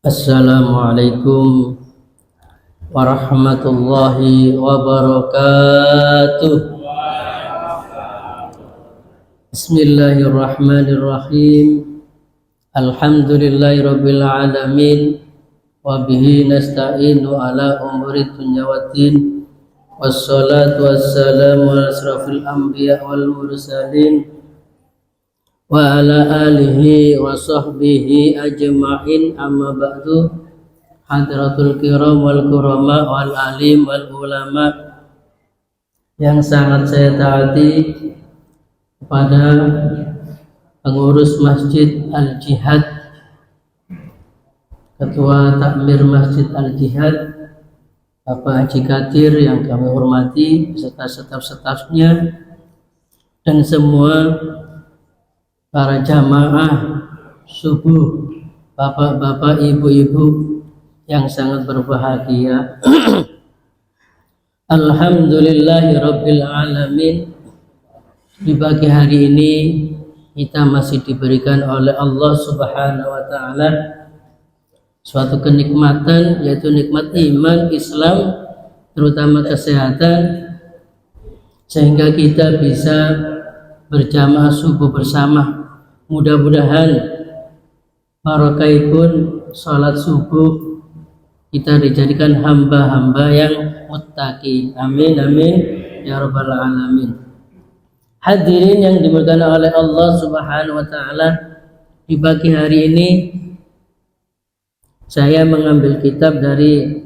Assalamualaikum warahmatullahi wabarakatuh. Bismillahirrahmanirrahim. Alhamdulillahirabbil alamin wa bihi nasta'inu ala umuri dunya waddin. Wassalatu wassalamu ala asrafil anbiya wal mursalin wa ala alihi wa sahbihi ajma'in, amma ba'du. Hadratul kiram wal kurama wal alim wal ulama yang sangat saya taati, kepada pengurus Masjid Al-Jihad, Ketua Takmir Masjid Al-Jihad Bapak Haji Kadir yang kami hormati, beserta staf-stafnya, dan semua para jamaah subuh, bapak-bapak, ibu-ibu yang sangat berbahagia. Alhamdulillahirabbil alamin. Di pagi hari ini kita masih diberikan oleh Allah Subhanahu wa taala suatu kenikmatan, yaitu nikmat iman, Islam, terutama kesehatan, sehingga kita bisa berjamaah subuh bersama. Mudah-mudahan barakaipun salat subuh kita dijadikan hamba-hamba yang muttaqi. Amin amin ya rabbal alamin. Hadirin yang dimuliakan oleh Allah Subhanahu wa taala, di pagi hari ini saya mengambil kitab dari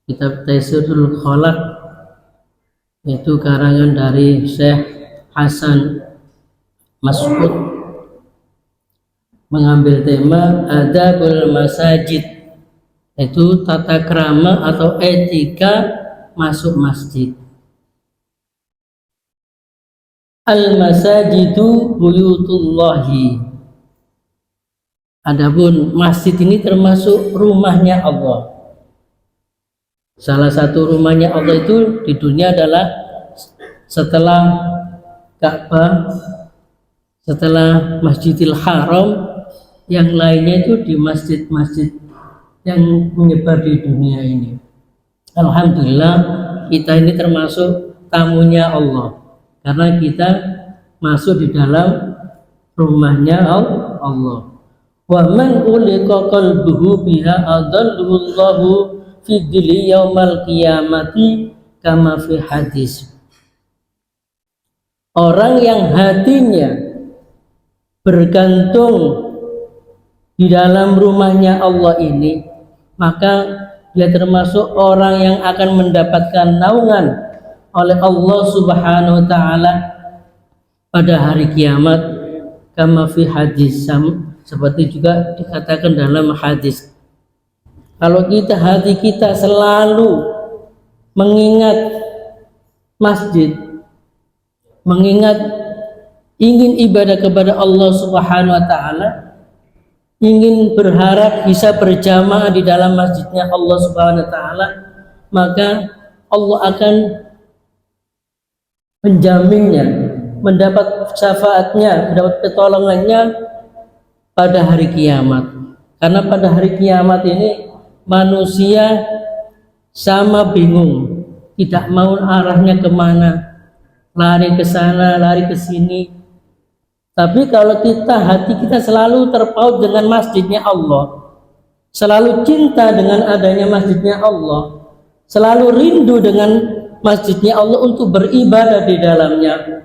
kitab Taisirul Khalaq, yaitu karangan dari Syekh Hasan Mas'ud, mengambil tema Adabul Masajid, yaitu tata krama atau etika masuk masjid. Al-masajidu buyutullahi. Adapun masjid ini termasuk rumahnya Allah. Salah satu rumahnya Allah itu di dunia adalah setelah Ka'bah, setelah Masjidil Haram, yang lainnya itu di masjid-masjid yang menyebar di dunia ini. Alhamdulillah, kita ini termasuk tamunya Allah, karena kita masuk di dalam rumahnya Allah. Wa man ulika qalbuhu biha adallahu fi dhilli yaumal qiyamati kama fi hadis. Orang yang hatinya bergantung di dalam rumahnya Allah ini, maka dia termasuk orang yang akan mendapatkan naungan oleh Allah Subhanahu wa taala pada hari kiamat, kama fi hadis, seperti juga dikatakan dalam hadis. Kalau hati kita selalu mengingat masjid, mengingat ingin ibadah kepada Allah Subhanahu wa taala, ingin berharap bisa berjamaah di dalam masjidnya Allah Subhanahu wa taala, maka Allah akan menjaminnya, mendapat syafaatnya, mendapat pertolongannya pada hari kiamat. Karena pada hari kiamat ini manusia sama bingung, tidak mau arahnya kemana, lari ke sana, lari ke sini. Tapi kalau hati kita selalu terpaut dengan masjidnya Allah, selalu cinta dengan adanya masjidnya Allah, selalu rindu dengan masjidnya Allah untuk beribadah di dalamnya,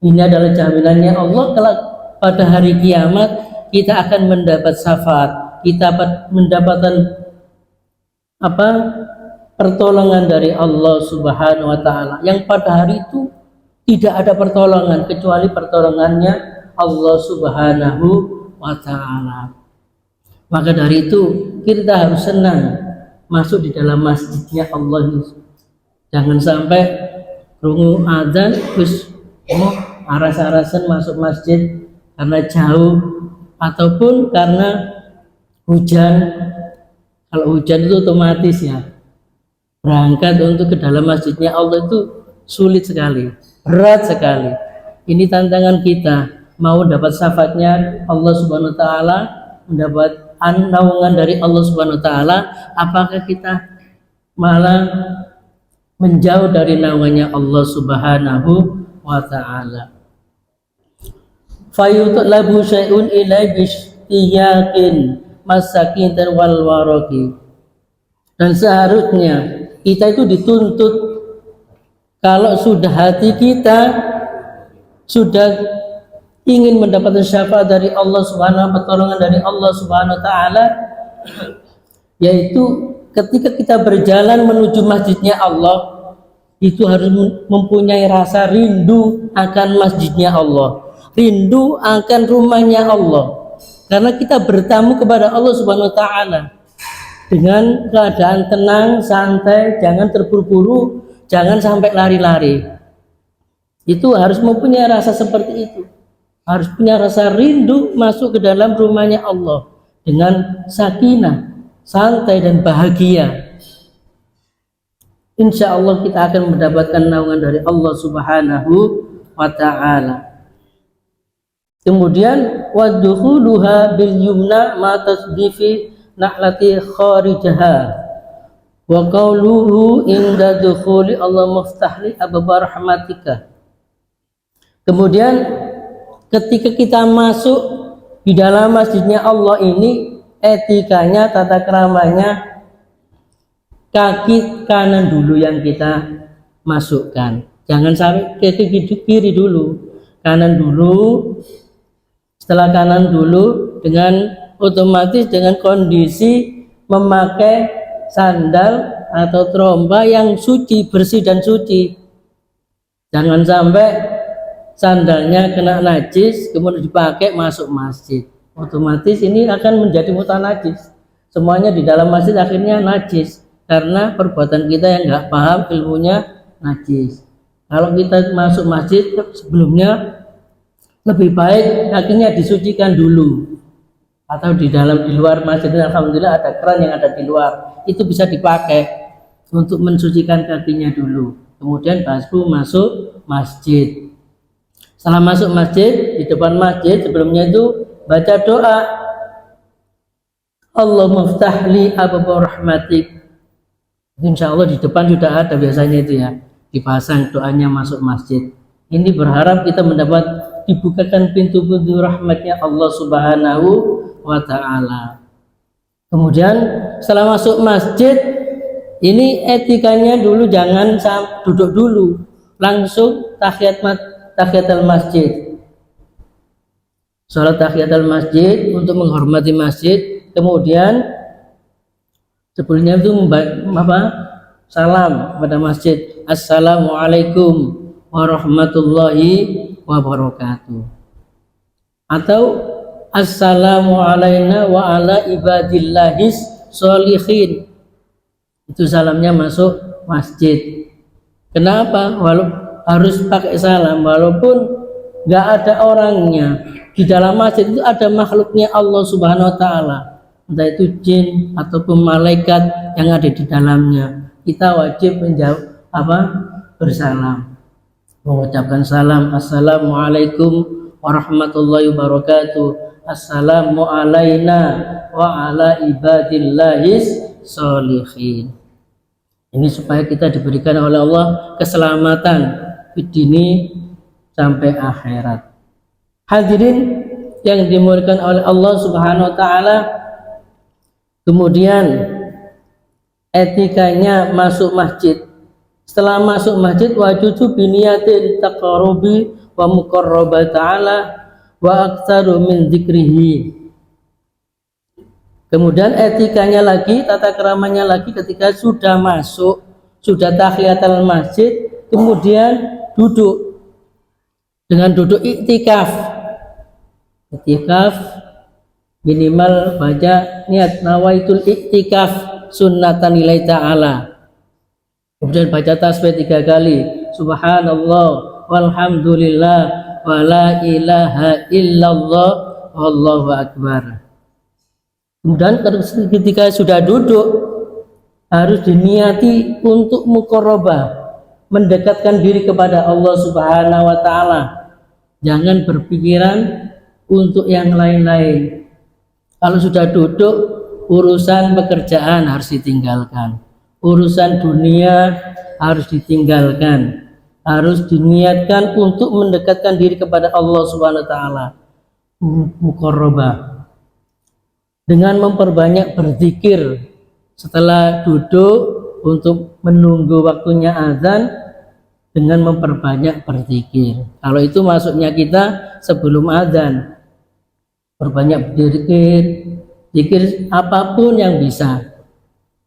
ini adalah jaminannya Allah kalau pada hari kiamat kita akan mendapat syafaat, kita mendapatkan pertolongan dari Allah Subhanahu wa taala, yang pada hari itu tidak ada pertolongan kecuali pertolongannya Allah Subhanahu wa taala. Maka dari itu kita harus senang masuk di dalam masjidnya Allah. Jangan sampai krungu adzan terus aras-arasan masuk masjid karena jauh ataupun karena hujan. Kalau hujan itu otomatis ya, berangkat untuk ke dalam masjidnya Allah itu sulit sekali, berat sekali. Ini tantangan kita, mau dapat syafaatnya Allah Subhanahu wa taala, mendapat naungan dari Allah Subhanahu wa taala, apakah kita malah menjauh dari naungannya Allah Subhanahu wa taala? Fayutlabu syai'un ilai bisytiyakin masakin wal waraki. Dan seharusnya kita itu dituntut, kalau sudah hati kita sudah ingin mendapatkan syafaat dari Allah Subhanahu, pertolongan dari Allah Subhanahu wa taala, yaitu ketika kita berjalan menuju masjidnya Allah, itu harus mempunyai rasa rindu akan masjidnya Allah, rindu akan rumahnya Allah, karena kita bertamu kepada Allah Subhanahu wa taala dengan keadaan tenang, santai, jangan terburu-buru, jangan sampai lari-lari. Itu harus mempunyai rasa seperti itu, harus punya rasa rindu masuk ke dalam rumahnya Allah dengan sakinah, santai dan bahagia. Insya Allah kita akan mendapatkan naungan dari Allah Subhanahu wa ta'ala. Kemudian wadkhuluha bil yumna ma tasdifi nahlati kharijaha wa qawluhu inda dukhuli Allah muftahli abwab rahmatika. Kemudian ketika kita masuk di dalam masjidnya Allah ini, etikanya, tata keramanya, kaki kanan dulu yang kita masukkan, jangan sampai kaki kiri dulu, kanan dulu. Setelah kanan dulu, dengan otomatis dengan kondisi memakai sandal atau tromba yang suci, bersih dan suci. Jangan sampai sandalnya kena najis kemudian dipakai masuk masjid, otomatis ini akan menjadi mutanajis. Semuanya di dalam masjid akhirnya najis karena perbuatan kita yang nggak paham ilmunya najis. Kalau kita masuk masjid sebelumnya lebih baik kakinya disucikan dulu, atau di luar masjid, alhamdulillah ada keran yang ada di luar, itu bisa dipakai untuk mensucikan kakinya dulu, kemudian baru masuk masjid. Setelah masuk masjid, di depan masjid sebelumnya itu baca doa, Allah muftahli abwab rahmatik. Insya Allah di depan sudah ada biasanya itu ya, dipasang doanya masuk masjid. Ini berharap kita mendapat dibukakan pintu-pintu rahmatnya Allah Subhanahu wa ta'ala. Kemudian setelah masuk masjid, ini etikanya dulu jangan duduk dulu, langsung tahiyatul masjid, sholat tahiyatul masjid untuk menghormati masjid. Kemudian sebelumnya itu salam pada masjid, assalamualaikum warahmatullahi wabarakatuh, atau assalamu alaina wa ala ibadillahis sholihin. Itu salamnya masuk masjid. Kenapa? Harus pakai salam walaupun nggak ada orangnya. Di dalam masjid itu ada makhluknya Allah Subhanahu wa ta'ala, entah itu jin ataupun malaikat yang ada di dalamnya. Kita wajib bersalam, mengucapkan salam, assalamualaikum warahmatullahi wabarakatuh, assalamu alaina wa ala ibadillahis sholihin. Ini supaya kita diberikan oleh Allah keselamatan di dunia sampai akhirat. Hadirin yang dimuliakan oleh Allah Subhanahu wa ta'ala, kemudian etikanya masuk masjid. Setelah masuk masjid, wajudu biniyatin taqarrubi wa muqarraba ta'ala wa aktsaru min dzikrihi. Kemudian etikanya lagi, tata keramanya lagi, ketika sudah masuk, sudah tahiyatul masjid, kemudian duduk dengan duduk iktikaf. Iktikaf minimal baca niat nawaitul iktikaf sunnatan lillahi ta'ala. Kemudian baca tasbih 3 kali, subhanallah walhamdulillah wa la ilaha illallah wallahu akbar. Kemudian ketika sudah duduk harus diniati untuk muqarrabah, mendekatkan diri kepada Allah Subhanahu wa ta'ala. Jangan berpikiran untuk yang lain-lain. Kalau sudah duduk, urusan pekerjaan harus ditinggalkan, urusan dunia harus ditinggalkan, harus diniatkan untuk mendekatkan diri kepada Allah Subhanahu wa taala. Muqarrabah, dengan memperbanyak berzikir setelah duduk untuk menunggu waktunya azan, dengan memperbanyak berzikir. Kalau itu masuknya kita sebelum azan, perbanyak berzikir, zikir apapun yang bisa,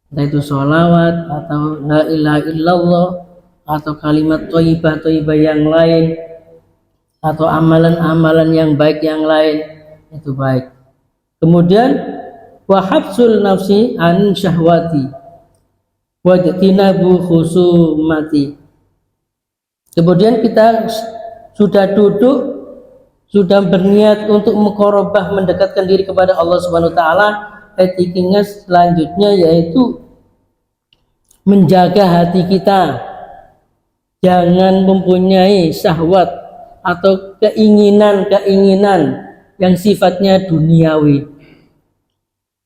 entah itu sholawat atau la ilaha illallah atau kalimat thayyibah yang lain atau amalan-amalan yang baik yang lain, itu baik. Kemudian wa hafsul nafsi an syahwati wa jtinabu khusumati. Kemudian kita sudah duduk, sudah berniat untuk muqarrabah, mendekatkan diri kepada Allah Subhanahu wa taala. Etikanya selanjutnya yaitu menjaga hati kita, jangan mempunyai syahwat atau keinginan-keinginan yang sifatnya duniawi.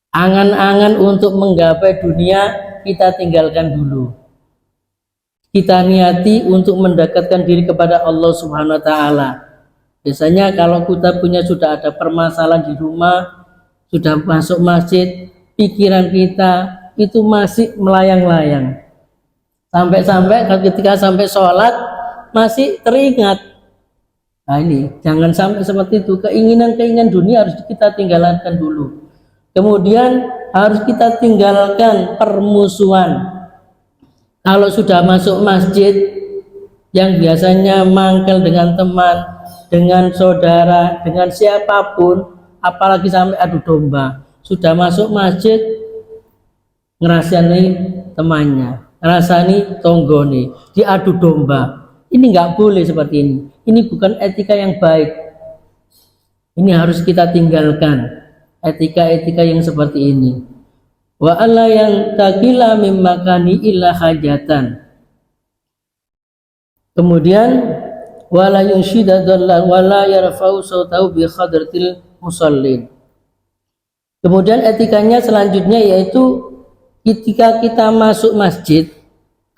Angan-angan untuk menggapai dunia kita tinggalkan dulu. Kita niati untuk mendekatkan diri kepada Allah Subhanahu wa taala. Biasanya kalau kita sudah ada permasalahan di rumah, sudah masuk masjid, pikiran kita itu masih melayang-layang. Sampai-sampai ketika sampai sholat masih teringat. Nah ini, jangan sampai seperti itu. Keinginan-keinginan dunia harus kita tinggalkan dulu. Kemudian harus kita tinggalkan permusuhan. Kalau sudah masuk masjid, yang biasanya mangkel dengan teman, dengan saudara, dengan siapapun, apalagi sampai adu domba, sudah masuk masjid ngerasani temannya, ngerasani tonggone, diadu domba. Ini nggak boleh seperti ini. Ini bukan etika yang baik. Ini harus kita tinggalkan etika-etika yang seperti ini. Wa alla yang takila mimmakani illa hajatan. Kemudian wala yunshida dhallan wala yarfa'u sautahu bi khadratil musallin. Kemudian etikanya selanjutnya yaitu ketika kita masuk masjid,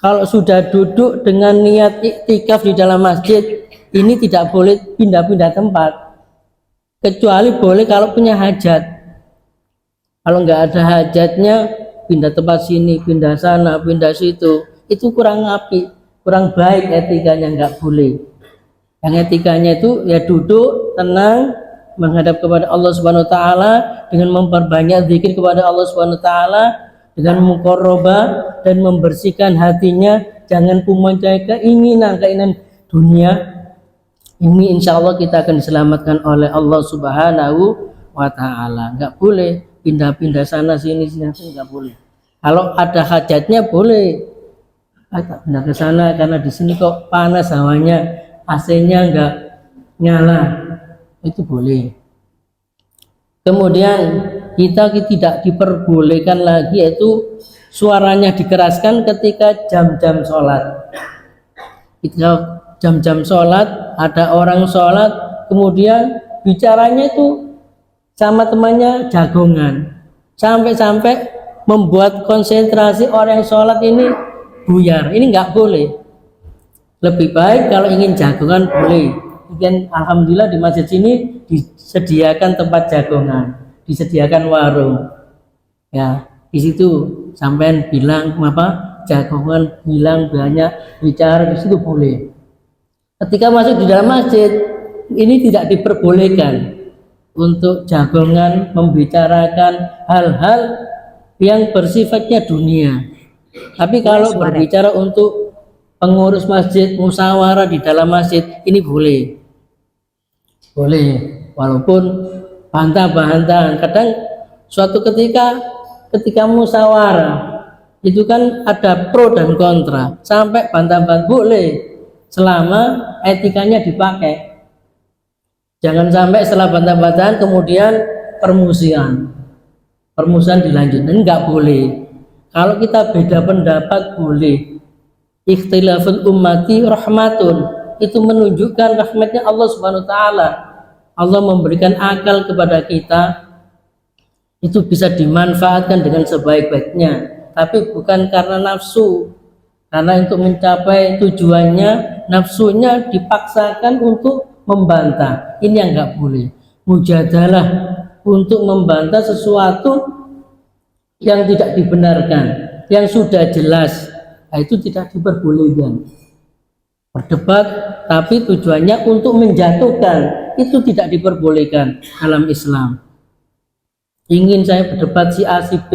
kalau sudah duduk dengan niat iktikaf di dalam masjid, ini tidak boleh pindah-pindah tempat, kecuali boleh kalau punya hajat. Kalau nggak ada hajatnya, pindah tempat sini, pindah sana, pindah situ, itu kurang apik, kurang baik etikanya, nggak boleh. Yang etikanya itu ya duduk tenang menghadap kepada Allah Subhanahu wa taala dengan memperbanyak zikir kepada Allah Subhanahu wa taala, dengan muqarrabah dan membersihkan hatinya, jangan mempunyai keinginan dunia. Ini insya Allah kita akan diselamatkan oleh Allah Subhanahu wa taala. Nggak boleh pindah-pindah sana sini nggak boleh. Kalau ada hajatnya boleh, pindah ke sana karena di sini kok panas hawanya, AC-nya nggak nyala, itu boleh. Kemudian kita tidak diperbolehkan lagi yaitu suaranya dikeraskan ketika jam-jam sholat. Ketika jam-jam sholat, ada orang sholat, kemudian bicaranya itu sama temannya jagongan, sampai-sampai membuat konsentrasi orang yang sholat ini buyar. Ini nggak boleh. Lebih baik kalau ingin jagongan boleh. Dan alhamdulillah di masjid sini disediakan tempat jagongan, disediakan warung. Ya, di situ sampean bilang apa? Jagongan bilang banyak bicara di situ boleh. Ketika masuk di dalam masjid, ini tidak diperbolehkan untuk jagongan membicarakan hal-hal yang bersifatnya dunia. Tapi kalau berbicara untuk pengurus masjid, musyawarah di dalam masjid, ini boleh. Boleh, walaupun bantah-bantahan. Kadang suatu ketika musyawarah itu kan ada pro dan kontra, sampai bantah-bantahan boleh selama etikanya dipakai. Jangan sampai setelah bantah-bantahan kemudian permusuhan dilanjutkan, enggak boleh. Kalau kita beda pendapat boleh. Ikhtilaful ummati rahmatun, itu menunjukkan rahmatnya Allah Subhanahu wa taala. Allah memberikan akal kepada kita itu bisa dimanfaatkan dengan sebaik-baiknya, tapi bukan karena nafsu. Karena untuk mencapai tujuannya, nafsunya dipaksakan untuk membantah. Ini yang nggak boleh. Mujadalah untuk membantah sesuatu yang tidak dibenarkan, yang sudah jelas, itu tidak diperbolehkan. Berdebat tapi tujuannya untuk menjatuhkan, itu tidak diperbolehkan dalam Islam. Ingin saya berdebat si A si B,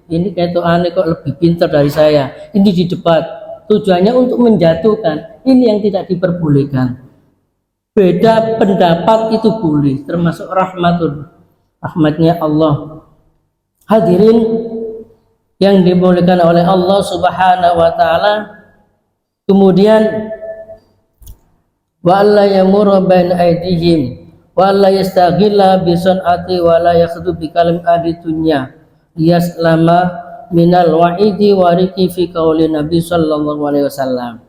ini kayak tuh aneh kok lebih pintar dari saya, ini di debat, tujuannya untuk menjatuhkan, ini yang tidak diperbolehkan. Beda pendapat itu boleh, termasuk rahmatnya Allah. Hadirin yang dimuliakan oleh Allah Subhanahu wa taala. Kemudian wa alla yamurra baina aydihim wa alla yastaghilla bi sun'ati wa la yakhdu bi kalam ahli dunya yaslama minal wa'idi wa riki fi qauli Nabi sallallahu alaihi wasallam.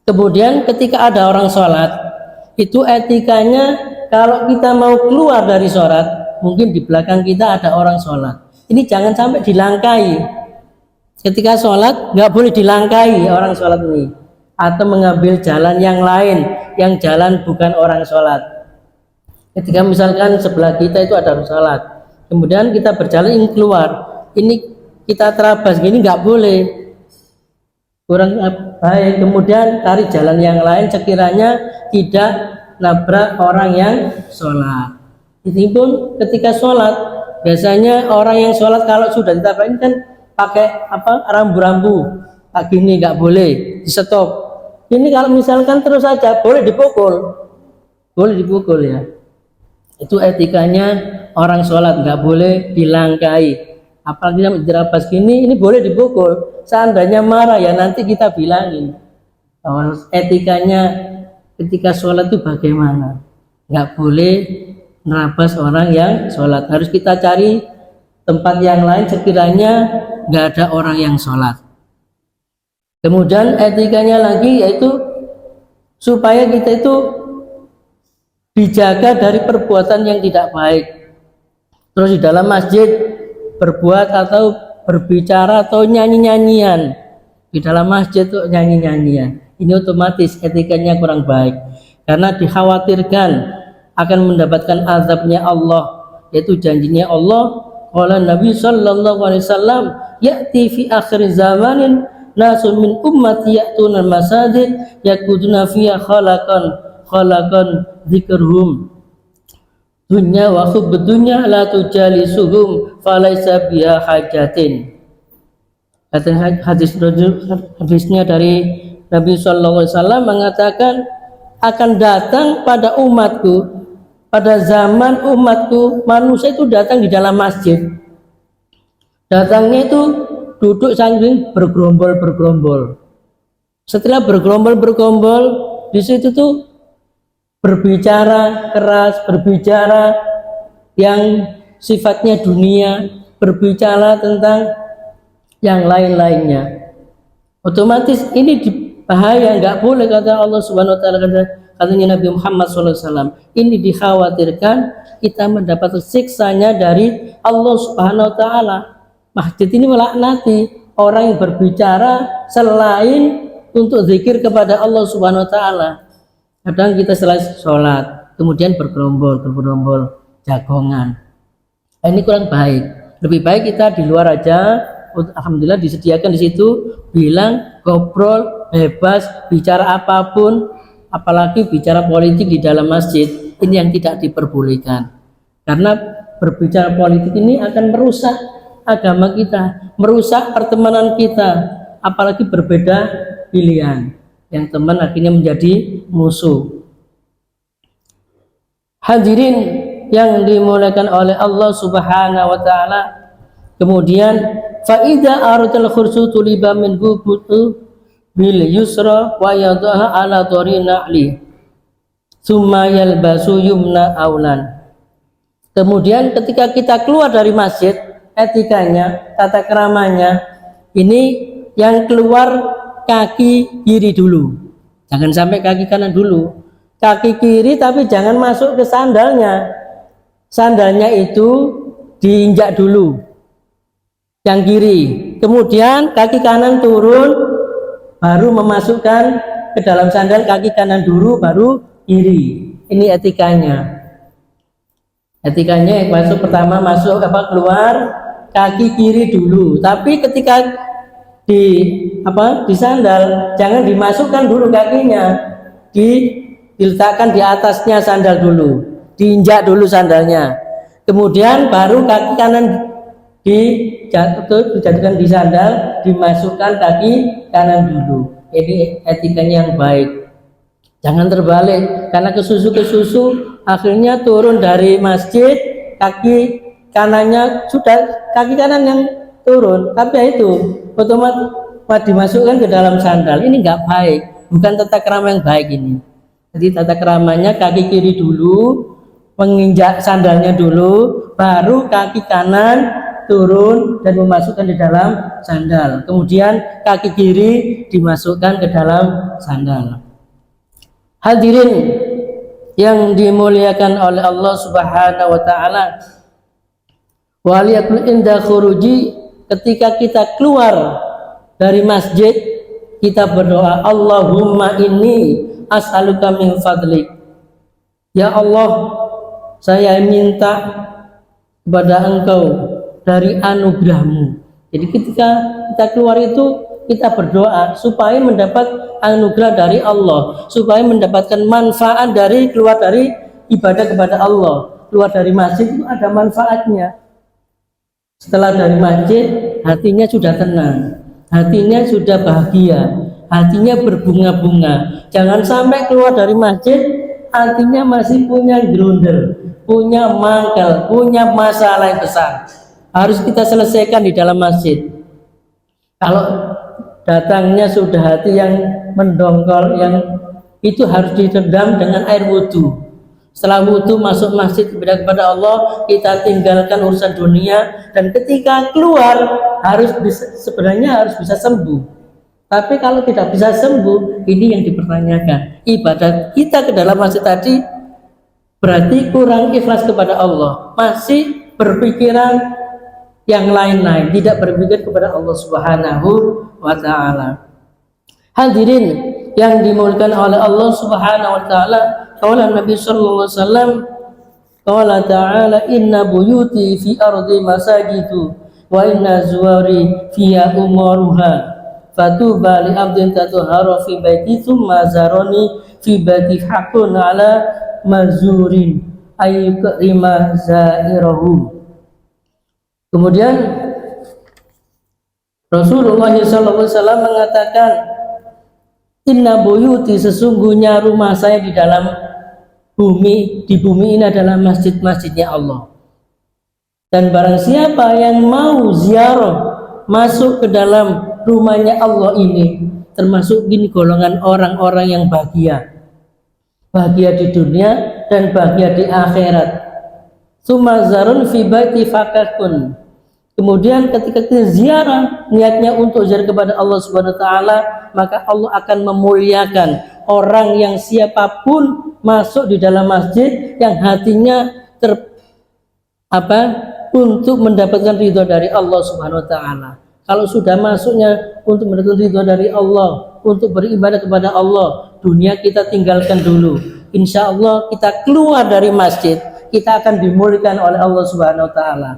Kemudian ketika ada orang sholat, itu etikanya kalau kita mau keluar dari sholat, mungkin di belakang kita ada orang sholat, ini jangan sampai dilangkai. Ketika sholat nggak boleh dilangkai orang sholat ini, atau mengambil jalan yang lain, yang jalan bukan orang sholat. Ketika misalkan sebelah kita itu ada orang sholat, kemudian kita berjalan ingin keluar, ini kita terabas gini nggak boleh, kurang baik. Kemudian cari jalan yang lain sekiranya tidak nabrak orang yang sholat. Ini pun ketika sholat, biasanya orang yang sholat kalau sudah ditabrak ini kan pakai rambu-rambu, kayak gini nggak boleh, di stop. Ini kalau misalkan terus saja boleh dipukul ya. Itu etikanya orang sholat, nggak boleh dilangkai. Apalagi yang dirabas gini, ini boleh dipukul. Seandainya marah ya nanti kita bilangin. Etikanya ketika sholat itu bagaimana? Nggak boleh nerabas orang yang sholat. Harus kita cari tempat yang lain sekiranya nggak ada orang yang sholat. Kemudian etikanya lagi yaitu supaya kita itu dijaga dari perbuatan yang tidak baik. Terus di dalam masjid berbuat atau berbicara atau nyanyi-nyanyian, di dalam masjid tuh nyanyi-nyanyian, ini otomatis etikanya kurang baik, karena dikhawatirkan akan mendapatkan azabnya Allah, yaitu janjinya Allah. Qala Nabi sallallahu alaihi wasallam, ya'ti fi akhir zamanin nasun min ummati ya'tuna masajid yakuduna fiha khalaqan dzikrhum dunya wa hubbud dunya la tujalisuhum falaysa biha hajatin. Hadisnya dari Nabi sallallahu alaihi wasallam mengatakan, akan datang pada umatku, pada zaman umatku, manusia itu datang di dalam masjid. Datangnya itu duduk sambil bergerombol. Setelah bergerombol, di situ tuh berbicara keras, berbicara yang sifatnya dunia, berbicara tentang yang lain-lainnya. Otomatis ini bahaya, nggak boleh, kata Allah Subhanahu wa taala, katanya Nabi Muhammad SAW, ini dikhawatirkan kita mendapat siksanya dari Allah Subhanahu wa taala. Masjid ini melaknati orang yang berbicara selain untuk zikir kepada Allah Subhanahu wa taala. Kadang kita selesai sholat kemudian bergerombol jagongan, ini kurang baik. Lebih baik kita di luar aja. Alhamdulillah disediakan di situ, bilang ngobrol bebas, bicara apapun, apalagi bicara politik di dalam masjid, ini yang tidak diperbolehkan. Karena berbicara politik ini akan merusak agama kita, merusak pertemanan kita, apalagi berbeda pilihan, yang teman akhirnya menjadi musuh. Hadirin yang dimuliakan oleh Allah Subhanahu wa taala. Kemudian faida arutul khursu tuliba min butu bil yusra wa yadaha ala dorina li summa yalbasu yumna aulan. Kemudian ketika kita keluar dari masjid, etikanya, tata keramanya, ini yang keluar kaki kiri dulu, jangan sampai kaki kanan dulu. Kaki kiri tapi jangan masuk ke sandalnya. Sandalnya itu diinjak dulu yang kiri, kemudian kaki kanan turun, baru memasukkan ke dalam sandal, kaki kanan dulu, baru kiri. Ini etikanya. Etikanya masuk pertama, masuk keluar, kaki kiri dulu. Tapi ketika di sandal, jangan dimasukkan dulu kakinya, diletakkan di atasnya sandal dulu, diinjak dulu sandalnya. Kemudian baru kaki kanan dijatuhkan di sandal, dimasukkan kaki kanan dulu. Ini etikanya yang baik. Jangan terbalik, karena kesusu akhirnya turun dari masjid, kaki kanannya sudah kaki kanan yang turun, tapi itu otomatis dimasukkan ke dalam sandal. Ini nggak baik, bukan tata krama yang baik ini. Jadi tata kramanya kaki kiri dulu, menginjak sandalnya dulu, baru kaki kanan turun dan memasukkan di dalam sandal. Kemudian kaki kiri dimasukkan ke dalam sandal. Hadirin yang dimuliakan oleh Allah Subhanahu wa taala, waliyakul inda khuruji, ketika kita keluar dari masjid kita berdoa, Allahumma inni as'aluka min fadlik. Ya Allah, saya minta kepada Engkau dari anugerahmu. Jadi ketika kita keluar itu kita berdoa supaya mendapat anugerah dari Allah, supaya mendapatkan manfaat dari keluar dari ibadah kepada Allah. Keluar dari masjid itu ada manfaatnya. Setelah dari masjid, hatinya sudah tenang, hatinya sudah bahagia, hatinya berbunga-bunga. Jangan sampai keluar dari masjid hatinya masih punya grundel, punya mangkel, punya masalah yang besar. Harus kita selesaikan di dalam masjid. Kalau datangnya sudah hati yang mendongkol, yang itu harus direndam dengan air wudhu. Setelah wudhu masuk masjid kepada Allah, kita tinggalkan urusan dunia, dan ketika keluar sebenarnya harus bisa sembuh. Tapi kalau tidak bisa sembuh, ini yang dipertanyakan. Ibadat kita ke dalam masjid tadi berarti kurang ikhlas kepada Allah, masih berpikiran yang lain-lain, tidak berpikir kepada Allah Subhanahu wa ta'ala. Hadirin yang dimuliakan oleh Allah Subhanahu wa ta'ala, qala Nabi sallallahu alaihi wasallam, qala ta'ala, inna buyuti fi ardi masajidu wa inna zuwari fiha umaruha fatuba li abdin tatuhara fi baiti thumma zarani fi baiti hakun ala mazurin ayyukrima zairahu. Kemudian Rasulullah SAW mengatakan, inna buyuti, sesungguhnya rumah saya di dalam bumi, di bumi ini adalah masjid-masjidnya Allah. Dan barang siapa yang mau ziarah masuk ke dalam rumahnya Allah ini, termasuk ini golongan orang-orang yang bahagia di dunia dan bahagia di akhirat. Sumazarun fi baiti fakakun. Kemudian ketika kita ziarah, niatnya untuk ziarah kepada Allah Subhanahu wa taala, maka Allah akan memuliakan orang yang siapapun masuk di dalam masjid yang hatinya untuk mendapatkan ridho dari Allah Subhanahu wa taala. Kalau sudah masuknya untuk mendapatkan ridho dari Allah, untuk beribadah kepada Allah, dunia kita tinggalkan dulu. Insya Allah kita keluar dari masjid, kita akan dimuliakan oleh Allah Subhanahu wa taala.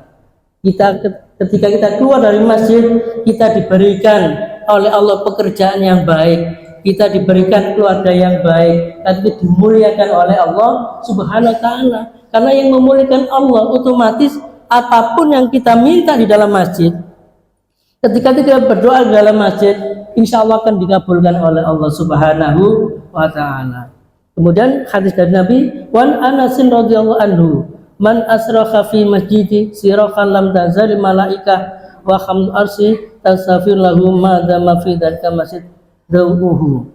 Ketika kita keluar dari masjid, kita diberikan oleh Allah pekerjaan yang baik, kita diberikan keluarga yang baik, dan kita dimuliakan oleh Allah Subhanahu wa taala. Karena yang memuliakan Allah, otomatis apapun yang kita minta di dalam masjid, ketika kita berdoa di dalam masjid, insya Allah akan dikabulkan oleh Allah Subhanahu wa taala. Kemudian hadis dari Nabi, wan Anasin radhiyallahu anhu, man asraha fi masjidi sirahan lam tazal malaikah wa hamdu arsi tasafir lahu ma dama fi dzalika masjid dawuhu.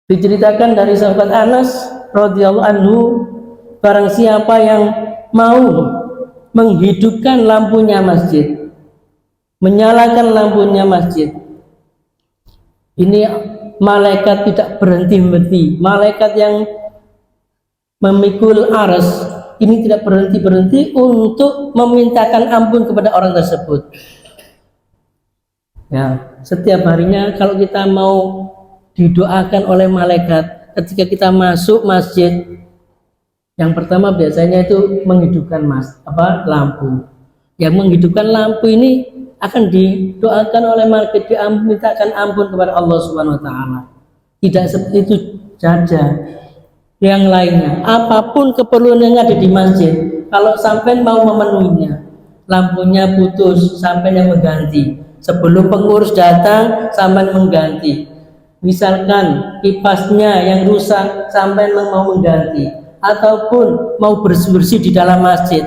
Diceritakan dari sahabat Anas radhiyallahu anhu, barang siapa yang mau menghidupkan lampunya masjid, menyalakan lampunya masjid, ini malaikat tidak berhenti-henti, malaikat yang memikul aras, ini tidak berhenti-berhenti untuk memintakan ampun kepada orang tersebut. Ya, setiap harinya kalau kita mau didoakan oleh malaikat ketika kita masuk masjid, yang pertama biasanya itu menghidupkan lampu. Yang menghidupkan lampu ini akan didoakan oleh malaikat, dimintakan ampun kepada Allah Subhanahu wa taala. Tidak seperti itu saja. Yang lainnya, apapun keperluan yang ada di masjid, kalau sampai mau memenuhinya, lampunya putus, sampai yang mengganti. Sebelum pengurus datang, sampai mengganti. Misalkan kipasnya yang rusak, sampai mau mengganti. Ataupun mau bersih-bersih di dalam masjid.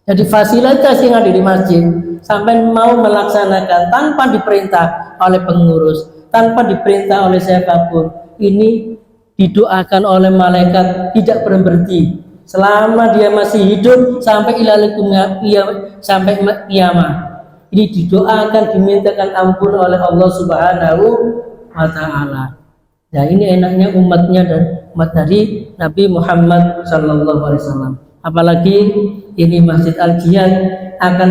Jadi fasilitas yang ada di masjid, sampai mau melaksanakan tanpa diperintah oleh pengurus, tanpa diperintah oleh siapapun, ini didoakan oleh malaikat tidak berhenti selama dia masih hidup sampai sampai kiamat. Ini didoakan, dimintakan ampun oleh Allah Subhanahu wa taala. Nah, ini enaknya umatnya dan umat dari Nabi Muhammad sallallahu alaihi wasallam. Apalagi ini Masjid Al-Jihad akan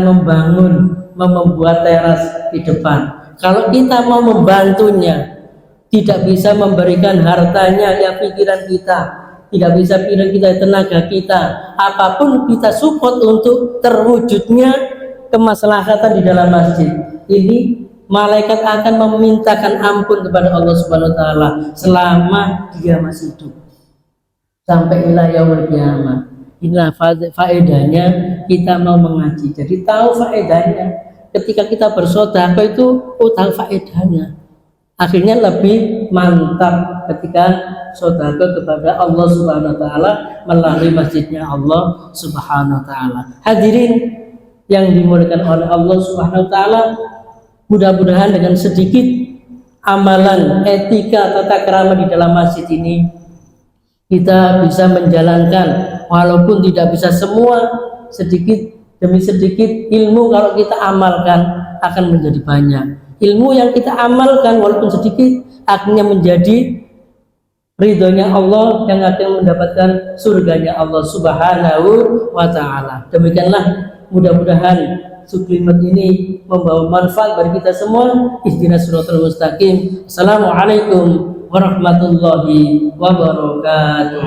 membuat teras di depan. Kalau kita mau membantunya, tidak bisa memberikan hartanya, ya pikiran kita, tidak bisa pikiran kita, tenaga kita, apapun kita support untuk terwujudnya kemaslahatan di dalam masjid. Ini malaikat akan memintakan ampun kepada Allah Subhanahu wa taala selama dia masih hidup sampai ila yaumil qiyamah. Inilah faedahnya kita mau mengaji. Jadi tahu faedahnya. Ketika kita bersedekah itu tahu faedahnya. Akhirnya lebih mantap ketika sedekah kepada Allah Subhanahu wa taala melalui masjidnya Allah Subhanahu wa taala. Hadirin yang dimuliakan oleh Allah Subhanahu wa taala, mudah-mudahan dengan sedikit amalan etika tata krama di dalam masjid ini kita bisa menjalankan, walaupun tidak bisa semua, sedikit demi sedikit ilmu kalau kita amalkan akan menjadi banyak. Ilmu yang kita amalkan walaupun sedikit akhirnya menjadi ridhonya Allah yang akan mendapatkan surganya Allah Subhanahu wa taala. Demikianlah, mudah-mudahan sublimat ini membawa manfaat bagi kita semua. Ihdinas siratal mustaqim. Assalamualaikum warahmatullahi wabarakatuh.